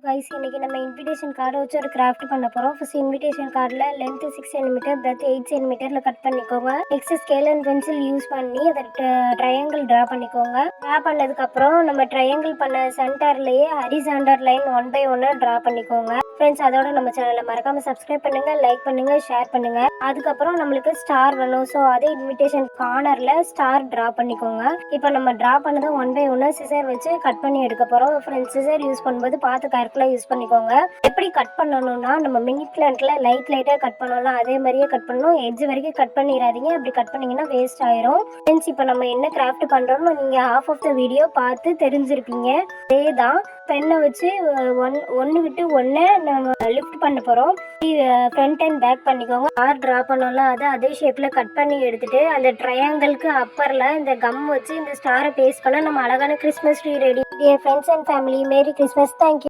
Guys இன்னைக்கு நம்ம invitation கார்டை வச்சு ஒரு கிராஃப்ட் பண்ண போகிறோம். ஃபர்ஸ்ட் இன்விடேஷன் கார்டில் லென்த் 6 சென்டிமீட்டர், பிரெத் 8 சென்டிமீட்டரில் கட் பண்ணிக்கோங்க. Next scale and pencil use பண்ணி அதை ட்ரையாங்கிள் ட்ரா பண்ணிக்கோங்க. ட்ரா பண்ணதுக்கப்புறம் நம்ம ட்ரையாங்கிள் பண்ண சென்டர்லேயே ஹரிசாண்டல் லைன் 1 by 1 ட்ரா பண்ணிக்கோங்க. ஃப்ரெண்ட்ஸ், அதோட நம்ம சேனலை மறக்காம சப்ஸ்கிரைப் பண்ணுங்க, லைக் பண்ணுங்க, ஷேர் பண்ணுங்க. அதுக்கப்புறம் நம்மளுக்கு ஸ்டார் வேணும். ஸோ அதே இன்விடேஷன் கார்னரில் ஸ்டார் ட்ரா பண்ணிக்கோங்க. இப்போ நம்ம ட்ரா பண்ணதை 1 by 1 சிசர் வச்சு கட் பண்ணி எடுக்க போகிறோம். ஃப்ரெண்ட்ஸ், சிசர் யூஸ் பண்ணும்போது பார்த்து கரெக்டாக யூஸ் பண்ணிக்கோங்க. எப்படி கட் பண்ணணும்னா, நம்ம மினி பிளான்ட்ல லைட்டாக கட் பண்ணலாம், அதே மாதிரியே கட் பண்ணணும். எட்ஜ் வரைக்கும் கட் பண்ணிடாதீங்க. அப்படி கட் பண்ணீங்கன்னா வேஸ்ட் ஆயிரும். ஃப்ரெண்ட்ஸ், இப்போ நம்ம என்ன கிராஃப்ட் பண்ணுறோம்னு நீங்கள் ஹாஃப் ஆஃப் த வீடியோ பார்த்து தெரிஞ்சிருப்பீங்க. அதே தான் பென்னை வச்சு ஒன்று விட்டு ஒன்று நம்ம லிஃப்ட் பண்ண போகிறோம். ஃப்ரண்ட் அண்ட் பேக் பண்ணிக்கோங்க. ஆர் ட்ரா பண்ணலாம், அதை அதே ஷேப்பில் கட் பண்ணி எடுத்துட்டு அந்த ட்ரையாங்கிளுக்கு அப்பரில் இந்த கம் வச்சு இந்த ஸ்டாரை பேஸ்ட் பண்ண நம்ம அழகான Christmas tree ready. Friends and family, merry Christmas. Thank you.